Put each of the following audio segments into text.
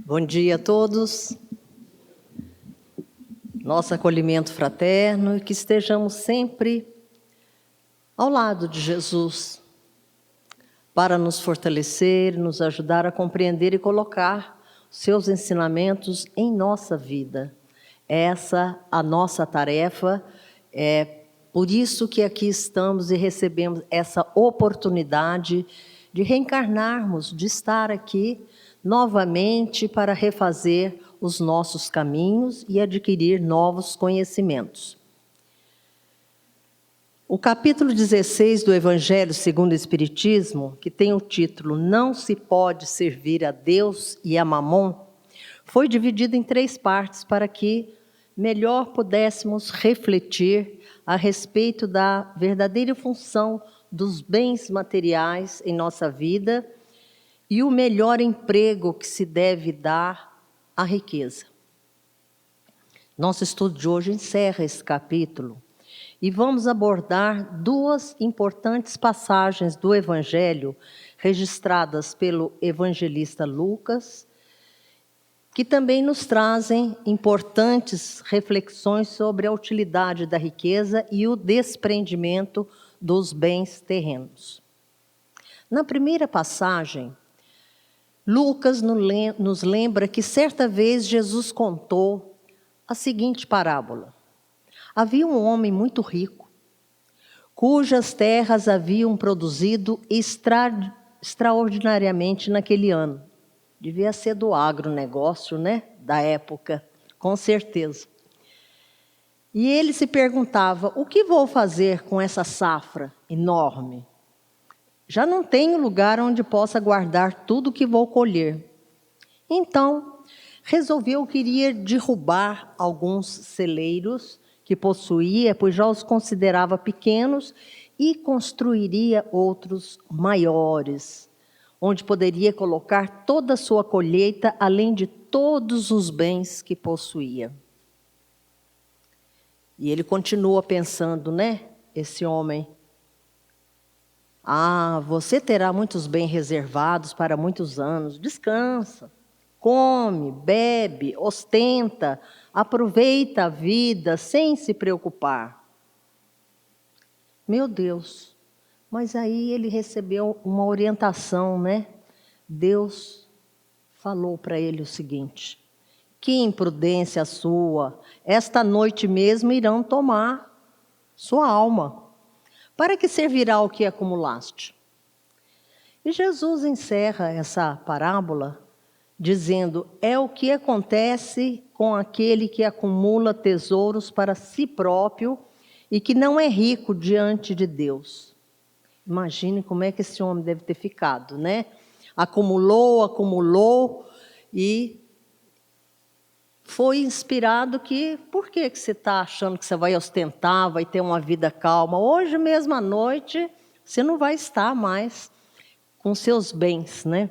Bom dia a todos. Nosso acolhimento fraterno e que estejamos sempre ao lado de Jesus para nos fortalecer, nos ajudar a compreender e colocar seus ensinamentos em nossa vida. Essa a nossa tarefa, é por isso que aqui estamos e recebemos essa oportunidade de reencarnarmos, de estar aqui novamente para refazer os nossos caminhos e adquirir novos conhecimentos. O capítulo 16 do Evangelho segundo o Espiritismo, que tem o título Não se pode servir a Deus e a Mamon, foi dividido em 3 partes para que melhor pudéssemos refletir a respeito da verdadeira função dos bens materiais em nossa vida e o melhor emprego que se deve dar à riqueza. Nosso estudo de hoje encerra esse capítulo e vamos abordar 2 importantes passagens do Evangelho registradas pelo evangelista Lucas, que também nos trazem importantes reflexões sobre a utilidade da riqueza e o desprendimento dos bens terrenos. Na primeira passagem, Lucas nos lembra que certa vez Jesus contou a seguinte parábola. Havia um homem muito rico, cujas terras haviam produzido extraordinariamente naquele ano. Devia ser do agronegócio, né? Da época, com certeza. E ele se perguntava, o que vou fazer com essa safra enorme? Já não tenho lugar onde possa guardar tudo que vou colher. Então, resolveu que iria derrubar alguns celeiros que possuía, pois já os considerava pequenos, e construiria outros maiores, onde poderia colocar toda a sua colheita, além de todos os bens que possuía. E ele continua pensando, né, esse homem, você terá muitos bens reservados para muitos anos. Descansa, come, bebe, ostenta, aproveita a vida sem se preocupar. Meu Deus, mas aí ele recebeu uma orientação, né? Deus falou para ele o seguinte, que imprudência sua, esta noite mesmo irão tomar sua alma. Para que servirá o que acumulaste? E Jesus encerra essa parábola dizendo, é o que acontece com aquele que acumula tesouros para si próprio e que não é rico diante de Deus. Imagine como é que esse homem deve ter ficado, né? Acumulou e foi inspirado que, por que você está achando que você vai ostentar, vai ter uma vida calma? Hoje mesmo à noite, você não vai estar mais com seus bens, né?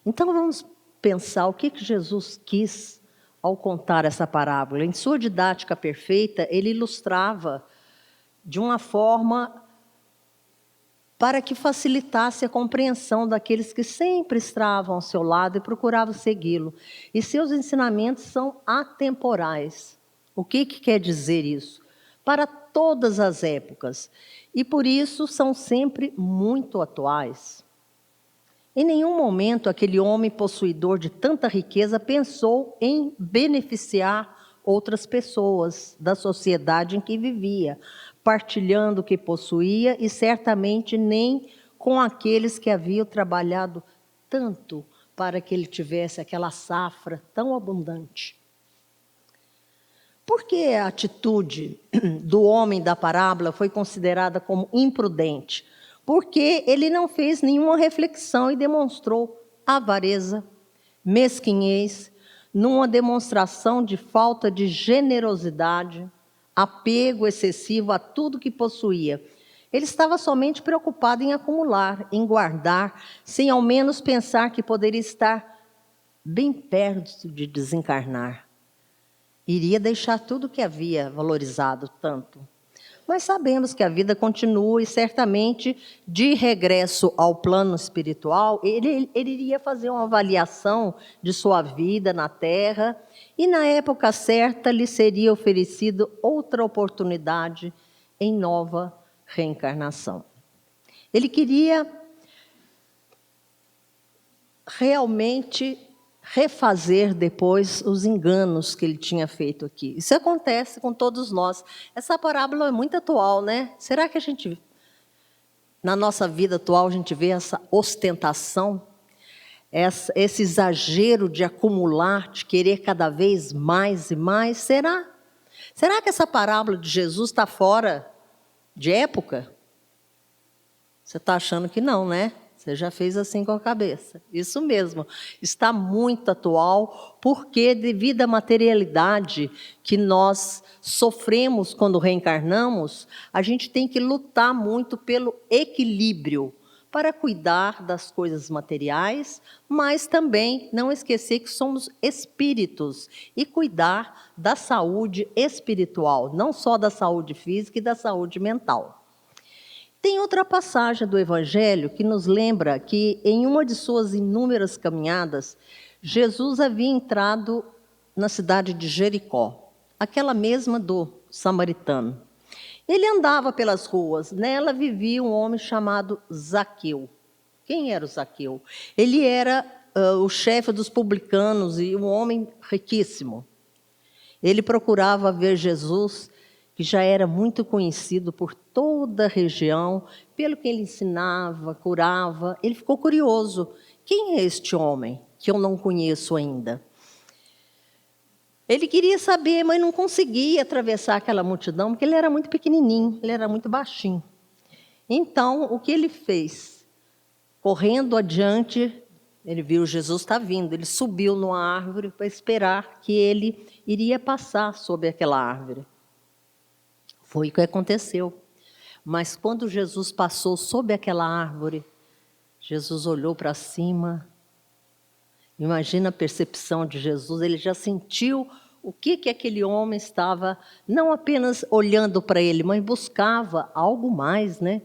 Então vamos pensar o que Jesus quis ao contar essa parábola. Em sua didática perfeita, ele ilustrava de uma forma para que facilitasse a compreensão daqueles que sempre estavam ao seu lado e procuravam segui-lo. E seus ensinamentos são atemporais. O que quer dizer isso? Para todas as épocas. E por isso são sempre muito atuais. Em nenhum momento aquele homem possuidor de tanta riqueza pensou em beneficiar outras pessoas da sociedade em que vivia, partilhando o que possuía e certamente nem com aqueles que haviam trabalhado tanto para que ele tivesse aquela safra tão abundante. Por que a atitude do homem da parábola foi considerada como imprudente? Porque ele não fez nenhuma reflexão e demonstrou avareza, mesquinhez, numa demonstração de falta de generosidade, apego excessivo a tudo que possuía. Ele estava somente preocupado em acumular, em guardar, sem ao menos pensar que poderia estar bem perto de desencarnar. Iria deixar tudo que havia valorizado tanto. Mas sabemos que a vida continua e certamente, de regresso ao plano espiritual, ele iria fazer uma avaliação de sua vida na Terra e, na época certa, lhe seria oferecido outra oportunidade em nova reencarnação. Ele queria realmente refazer depois os enganos que ele tinha feito aqui. Isso acontece com todos nós. Essa parábola é muito atual, né? Será que na nossa vida atual, a gente vê essa ostentação, esse exagero de acumular, de querer cada vez mais e mais? Será? Será que essa parábola de Jesus está fora de época? Você está achando que não, né? Você já fez assim com a cabeça. Isso mesmo, está muito atual, porque devido à materialidade que nós sofremos quando reencarnamos, a gente tem que lutar muito pelo equilíbrio, para cuidar das coisas materiais, mas também não esquecer que somos espíritos e cuidar da saúde espiritual, não só da saúde física e da saúde mental. Tem outra passagem do Evangelho que nos lembra que, em uma de suas inúmeras caminhadas, Jesus havia entrado na cidade de Jericó, aquela mesma do samaritano. Ele andava pelas ruas, nela vivia um homem chamado Zaqueu. Quem era o Zaqueu? Ele era o chefe dos publicanos e um homem riquíssimo. Ele procurava ver Jesus, que já era muito conhecido por toda a região, pelo que ele ensinava, curava. Ele ficou curioso. Quem é este homem que eu não conheço ainda? Ele queria saber, mas não conseguia atravessar aquela multidão, porque ele era muito pequenininho, ele era muito baixinho. Então, o que ele fez? Correndo adiante, ele viu Jesus está vindo, ele subiu numa árvore para esperar que ele iria passar sobre aquela árvore. Foi o que aconteceu. Mas quando Jesus passou sob aquela árvore, Jesus olhou para cima. Imagina a percepção de Jesus, ele já sentiu o que aquele homem estava, não apenas olhando para ele, mas buscava algo mais, né?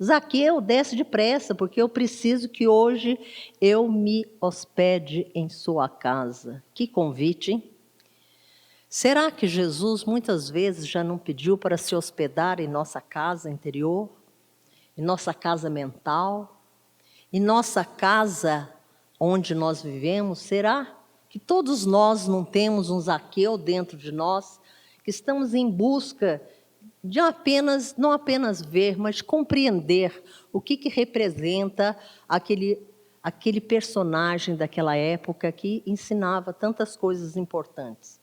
Zaqueu, desce depressa, porque eu preciso que hoje eu me hospede em sua casa. Que convite, hein? Será que Jesus muitas vezes já não pediu para se hospedar em nossa casa interior, em nossa casa mental, em nossa casa onde nós vivemos? Será que todos nós não temos um Zaqueu dentro de nós, que estamos em busca de não apenas ver, mas compreender o que representa aquele personagem daquela época que ensinava tantas coisas importantes?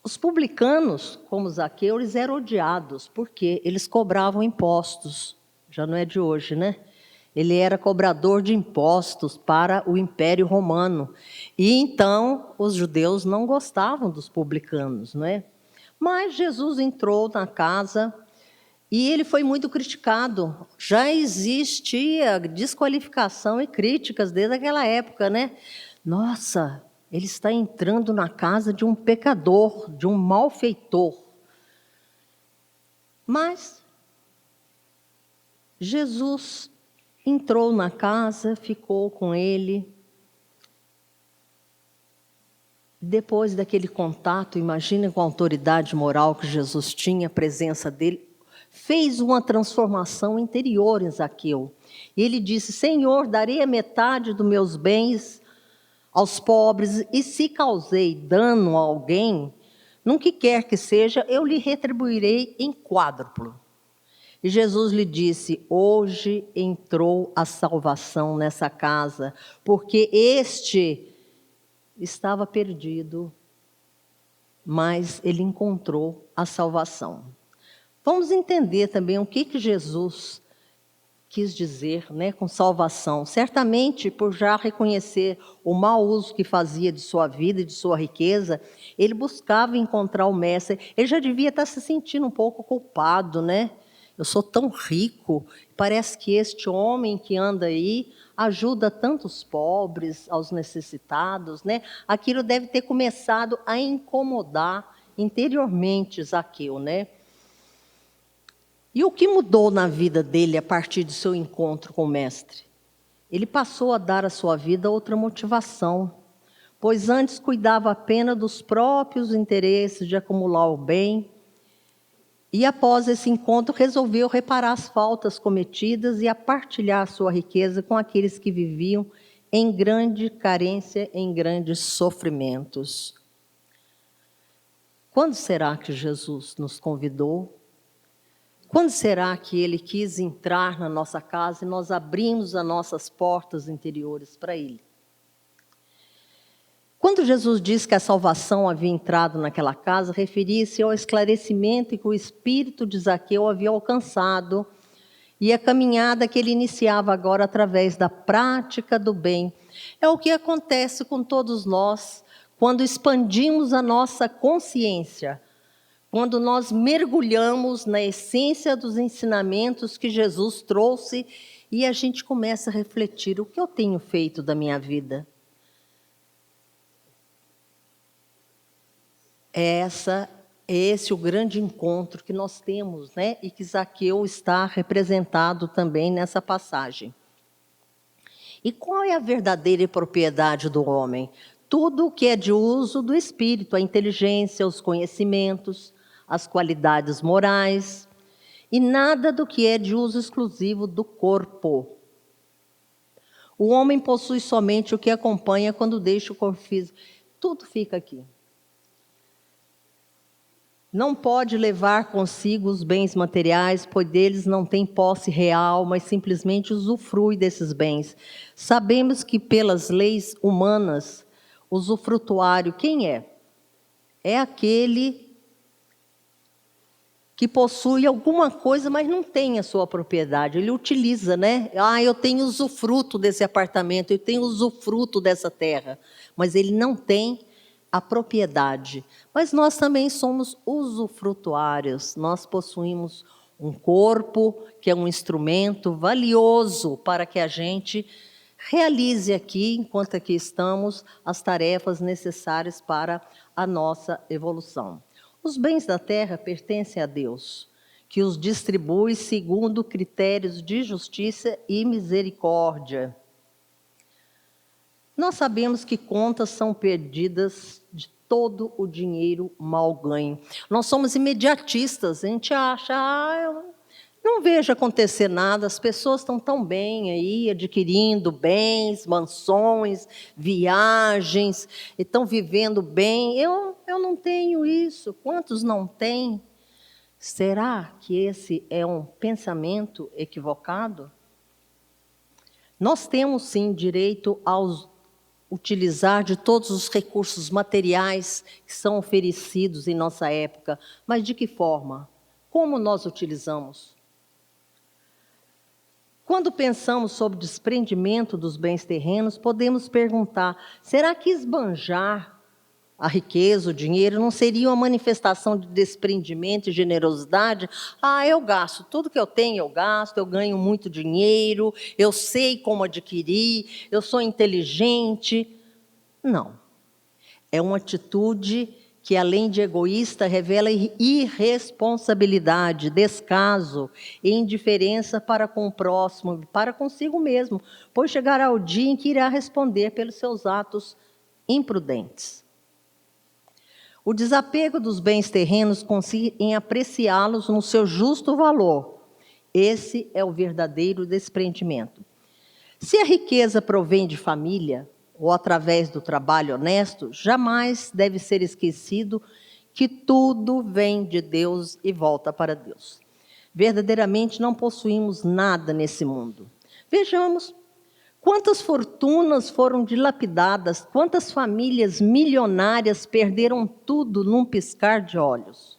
Os publicanos, como Zaqueu, eles eram odiados, porque eles cobravam impostos. Já não é de hoje, né? Ele era cobrador de impostos para o Império Romano. E então, os judeus não gostavam dos publicanos, não é? Mas Jesus entrou na casa e ele foi muito criticado. Já existia desqualificação e críticas desde aquela época, né? Nossa, ele está entrando na casa de um pecador, de um malfeitor. Mas Jesus entrou na casa, ficou com ele. Depois daquele contato, imagine com a autoridade moral que Jesus tinha, a presença dele, fez uma transformação interior em Zaqueu. E ele disse: Senhor, darei a metade dos meus bens aos pobres, e se causei dano a alguém, no que quer que seja, eu lhe retribuirei em quádruplo. E Jesus lhe disse: hoje entrou a salvação nessa casa, porque este estava perdido, mas ele encontrou a salvação. Vamos entender também o que Jesus quis dizer, né, com salvação. Certamente, por já reconhecer o mau uso que fazia de sua vida e de sua riqueza, ele buscava encontrar o mestre. Ele já devia estar se sentindo um pouco culpado, né? Eu sou tão rico, parece que este homem que anda aí ajuda tantos pobres, aos necessitados, né? Aquilo deve ter começado a incomodar interiormente Zaqueu, né? E o que mudou na vida dele a partir do seu encontro com o mestre? Ele passou a dar à sua vida outra motivação, pois antes cuidava apenas dos próprios interesses de acumular o bem, e após esse encontro resolveu reparar as faltas cometidas e a partilhar sua riqueza com aqueles que viviam em grande carência, em grandes sofrimentos. Quando será que Jesus nos convidou? Quando será que Ele quis entrar na nossa casa e nós abrimos as nossas portas interiores para Ele? Quando Jesus disse que a salvação havia entrado naquela casa, referia-se ao esclarecimento que o espírito de Zaqueu havia alcançado e a caminhada que ele iniciava agora através da prática do bem. É o que acontece com todos nós quando expandimos a nossa consciência, quando nós mergulhamos na essência dos ensinamentos que Jesus trouxe e a gente começa a refletir: o que eu tenho feito da minha vida? Esse é o grande encontro que nós temos, né? E que Zaqueu está representado também nessa passagem. E qual é a verdadeira propriedade do homem? Tudo o que é de uso do espírito, a inteligência, os conhecimentos, as qualidades morais, e nada do que é de uso exclusivo do corpo. O homem possui somente o que acompanha quando deixa o corpo físico. Tudo fica aqui. Não pode levar consigo os bens materiais, pois deles não tem posse real, mas simplesmente usufrui desses bens. Sabemos que pelas leis humanas, usufrutuário, quem é? É aquele que possui alguma coisa, mas não tem a sua propriedade. Ele utiliza, né? Eu tenho usufruto desse apartamento, eu tenho usufruto dessa terra, mas ele não tem a propriedade. Mas nós também somos usufrutuários. Nós possuímos um corpo que é um instrumento valioso para que a gente realize aqui, enquanto aqui estamos, as tarefas necessárias para a nossa evolução. Os bens da terra pertencem a Deus, que os distribui segundo critérios de justiça e misericórdia. Nós sabemos que contas são perdidas de todo o dinheiro mal ganho. Nós somos imediatistas, a gente acha, eu não vejo acontecer nada, as pessoas estão tão bem aí, adquirindo bens, mansões, viagens, estão vivendo bem. Eu não tenho isso, quantos não têm? Será que esse é um pensamento equivocado? Nós temos sim direito aos utilizar de todos os recursos materiais que são oferecidos em nossa época. Mas de que forma? Como nós utilizamos? Quando pensamos sobre o desprendimento dos bens terrenos, podemos perguntar: será que esbanjar a riqueza, o dinheiro, não seria uma manifestação de desprendimento e generosidade? Eu gasto, tudo que eu tenho eu gasto, eu ganho muito dinheiro, eu sei como adquirir, eu sou inteligente. Não. É uma atitude que, além de egoísta, revela irresponsabilidade, descaso e indiferença para com o próximo, para consigo mesmo, pois chegará o dia em que irá responder pelos seus atos imprudentes. O desapego dos bens terrenos consiste em apreciá-los no seu justo valor. Esse é o verdadeiro desprendimento. Se a riqueza provém de família, ou através do trabalho honesto, jamais deve ser esquecido que tudo vem de Deus e volta para Deus. Verdadeiramente não possuímos nada nesse mundo. Vejamos quantas fortunas foram dilapidadas, quantas famílias milionárias perderam tudo num piscar de olhos.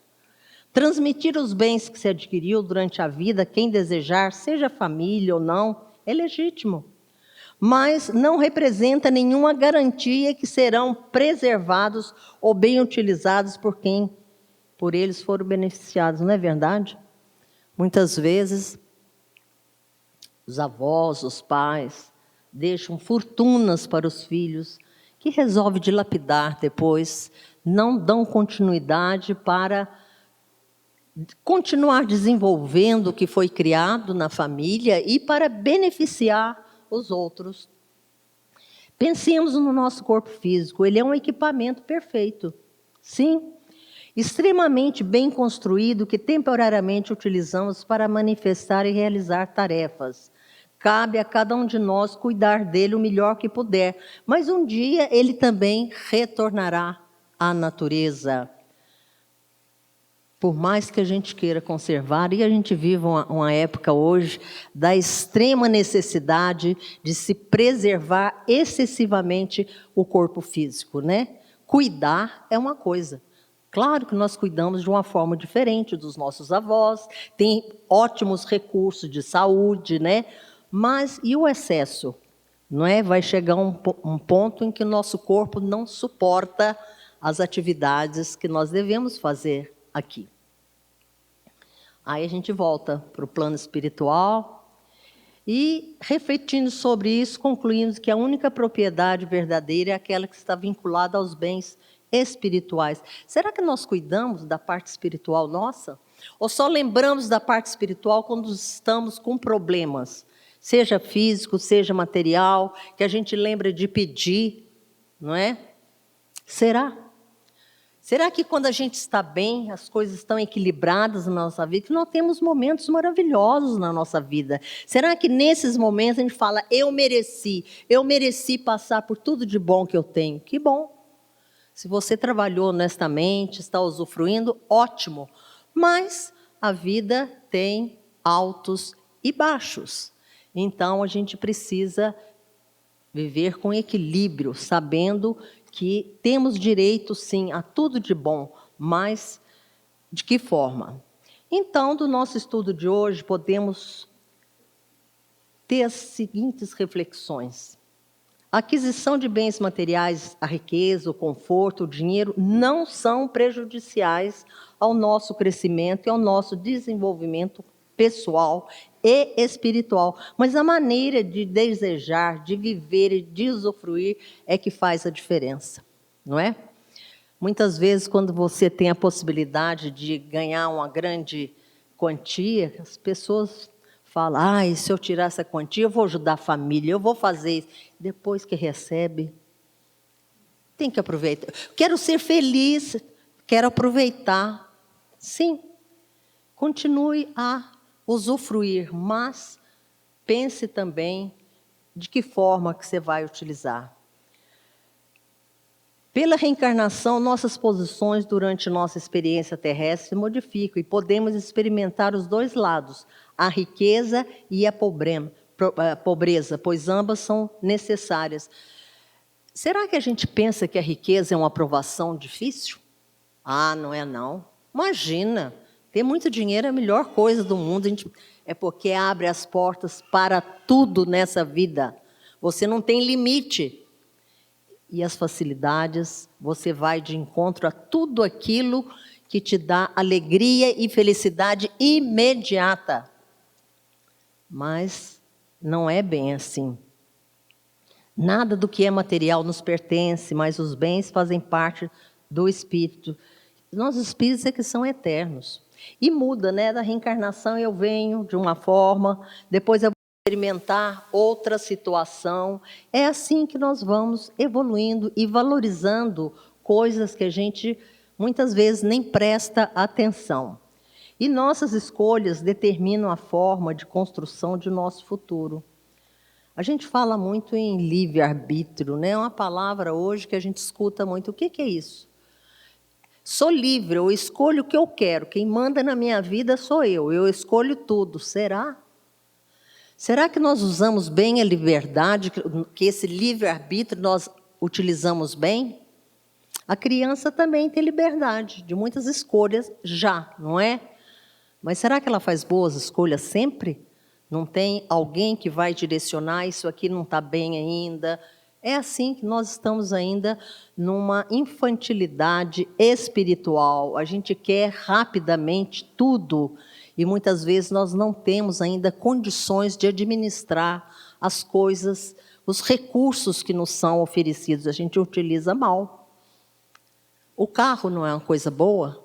Transmitir os bens que se adquiriu durante a vida, quem desejar, seja família ou não, é legítimo. Mas não representa nenhuma garantia que serão preservados ou bem utilizados por quem por eles foram beneficiados, não é verdade? Muitas vezes, os avós, os pais, deixam fortunas para os filhos, que resolve dilapidar depois, não dão continuidade para continuar desenvolvendo o que foi criado na família e para beneficiar os outros. Pensemos no nosso corpo físico, ele é um equipamento perfeito, sim, extremamente bem construído que temporariamente utilizamos para manifestar e realizar tarefas. Cabe a cada um de nós cuidar dele o melhor que puder, mas um dia ele também retornará à natureza. Por mais que a gente queira conservar, e a gente vive uma época hoje da extrema necessidade de se preservar excessivamente o corpo físico, né? Cuidar é uma coisa. Claro que nós cuidamos de uma forma diferente dos nossos avós, tem ótimos recursos de saúde, né? Mas e o excesso? Não é? Vai chegar um ponto em que o nosso corpo não suporta as atividades que nós devemos fazer aqui. Aí a gente volta para o plano espiritual e, refletindo sobre isso, concluímos que a única propriedade verdadeira é aquela que está vinculada aos bens espirituais. Será que nós cuidamos da parte espiritual nossa? Ou só lembramos da parte espiritual quando estamos com problemas? Seja físico, seja material, que a gente lembra de pedir, não é? Será? Será que quando a gente está bem, as coisas estão equilibradas na nossa vida, que nós temos momentos maravilhosos na nossa vida? Será que nesses momentos a gente fala, eu mereci passar por tudo de bom que eu tenho? Que bom. Se você trabalhou honestamente, está usufruindo, ótimo. Mas a vida tem altos e baixos. Então a gente precisa viver com equilíbrio, sabendo que temos direito, sim, a tudo de bom, mas de que forma? Então, do nosso estudo de hoje, podemos ter as seguintes reflexões. A aquisição de bens materiais, a riqueza, o conforto, o dinheiro, não são prejudiciais ao nosso crescimento e ao nosso desenvolvimento pessoal e espiritual, mas a maneira de desejar, de viver e de usufruir é que faz a diferença, não é? Muitas vezes, quando você tem a possibilidade de ganhar uma grande quantia, as pessoas falam, e se eu tirar essa quantia, eu vou ajudar a família, eu vou fazer isso. Depois que recebe, tem que aproveitar. Quero ser feliz, quero aproveitar. Sim, continue a usufruir, mas pense também de que forma que você vai utilizar. Pela reencarnação, nossas posições durante nossa experiência terrestre se modificam e podemos experimentar os dois lados, a riqueza e a pobreza, pois ambas são necessárias. Será que a gente pensa que a riqueza é uma aprovação difícil? Não é não. Imagina, ter muito dinheiro é a melhor coisa do mundo, é porque abre as portas para tudo nessa vida. Você não tem limite. E as facilidades, você vai de encontro a tudo aquilo que te dá alegria e felicidade imediata. Mas não é bem assim. Nada do que é material nos pertence, mas os bens fazem parte do espírito. Nós espíritos é que são eternos. E muda, né? Da reencarnação eu venho de uma forma, depois eu experimentar outra situação. É assim que nós vamos evoluindo e valorizando coisas que a gente muitas vezes nem presta atenção. E nossas escolhas determinam a forma de construção de nosso futuro. A gente fala muito em livre-arbítrio, né? É uma palavra hoje que a gente escuta muito. O que é isso? Sou livre, eu escolho o que eu quero. Quem manda na minha vida sou eu escolho tudo. Será? Será que nós usamos bem a liberdade, que esse livre-arbítrio nós utilizamos bem? A criança também tem liberdade de muitas escolhas já, não é? Mas será que ela faz boas escolhas sempre? Não tem alguém que vai direcionar, isso aqui não está bem ainda? É assim que nós estamos ainda numa infantilidade espiritual. A gente quer rapidamente tudo. E muitas vezes nós não temos ainda condições de administrar as coisas, os recursos que nos são oferecidos. A gente utiliza mal. O carro não é uma coisa boa?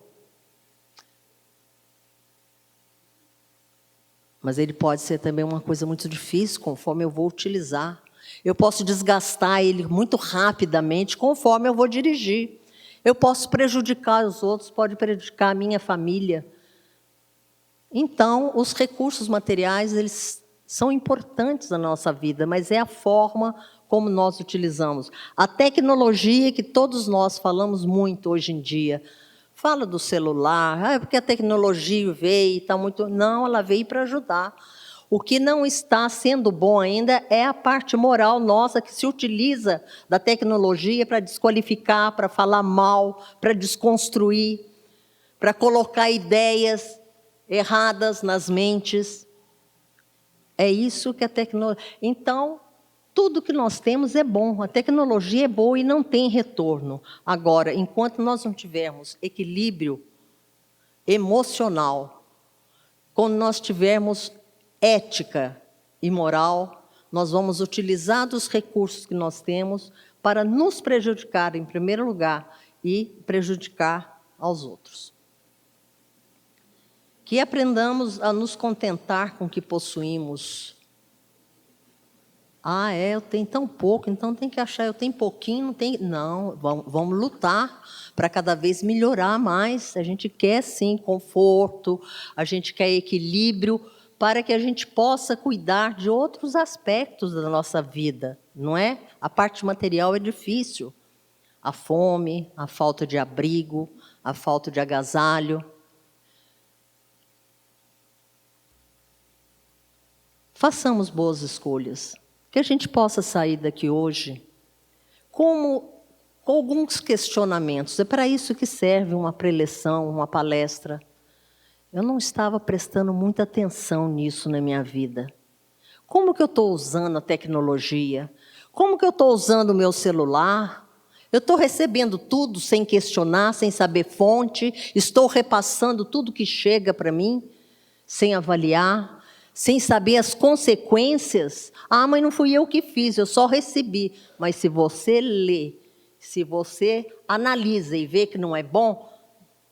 Mas ele pode ser também uma coisa muito difícil, conforme eu vou utilizar. Eu posso desgastar ele muito rapidamente, conforme eu vou dirigir. Eu posso prejudicar os outros, pode prejudicar a minha família. Então, os recursos materiais, eles são importantes na nossa vida, mas é a forma como nós utilizamos. A tecnologia, que todos nós falamos muito hoje em dia, fala do celular, porque a tecnologia veio e está muito... Não, ela veio para ajudar. O que não está sendo bom ainda é a parte moral nossa, que se utiliza da tecnologia para desqualificar, para falar mal, para desconstruir, para colocar ideias erradas nas mentes. É isso que a tecnologia... Então, tudo que nós temos é bom, a tecnologia é boa e não tem retorno. Agora, enquanto nós não tivermos equilíbrio emocional, quando nós tivermos ética e moral, nós vamos utilizar dos recursos que nós temos para nos prejudicar, em primeiro lugar, e prejudicar aos outros. Que aprendamos a nos contentar com o que possuímos. Eu tenho tão pouco, então tem que achar, eu tenho pouquinho, não tem... Não, vamos lutar para cada vez melhorar mais. A gente quer, sim, conforto, a gente quer equilíbrio, para que a gente possa cuidar de outros aspectos da nossa vida, não é? A parte material é difícil. A fome, a falta de abrigo, a falta de agasalho. Façamos boas escolhas. Que a gente possa sair daqui hoje com alguns questionamentos. É para isso que serve uma preleção, uma palestra. Eu não estava prestando muita atenção nisso na minha vida. Como que eu estou usando a tecnologia? Como que eu estou usando o meu celular? Eu estou recebendo tudo sem questionar, sem saber fonte? Estou repassando tudo que chega para mim, sem avaliar? Sem saber as consequências? Mas não fui eu que fiz, eu só recebi. Mas se você lê, se você analisa e vê que não é bom,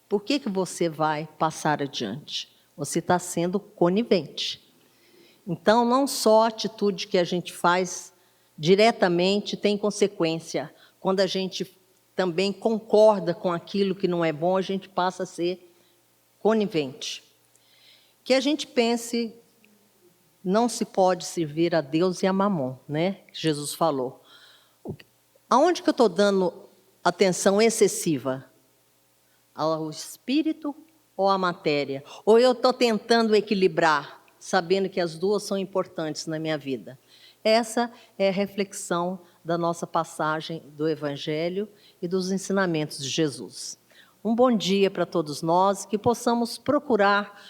por que você vai passar adiante? Você está sendo conivente. Então, não só a atitude que a gente faz diretamente tem consequência. Quando a gente também concorda com aquilo que não é bom, a gente passa a ser conivente. Que a gente pense... Não se pode servir a Deus e a Mamon, né? Jesus falou. Aonde que eu estou dando atenção excessiva? Ao espírito ou à matéria? Ou eu estou tentando equilibrar, sabendo que as duas são importantes na minha vida? Essa é a reflexão da nossa passagem do Evangelho e dos ensinamentos de Jesus. Um bom dia para todos nós, que possamos procurar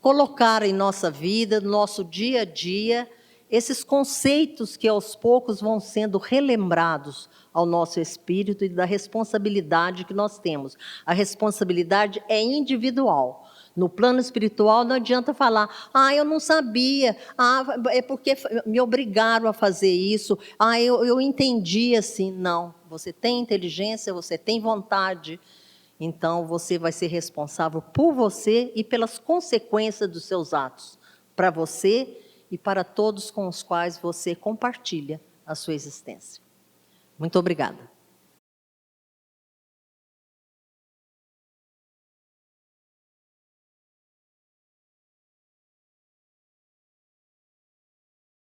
colocar em nossa vida, no nosso dia a dia, esses conceitos que aos poucos vão sendo relembrados ao nosso espírito e da responsabilidade que nós temos. A responsabilidade é individual. No plano espiritual não adianta falar, eu não sabia, é porque me obrigaram a fazer isso, eu entendi assim. Não, você tem inteligência, você tem vontade. Então, você vai ser responsável por você e pelas consequências dos seus atos, para você e para todos com os quais você compartilha a sua existência. Muito obrigada.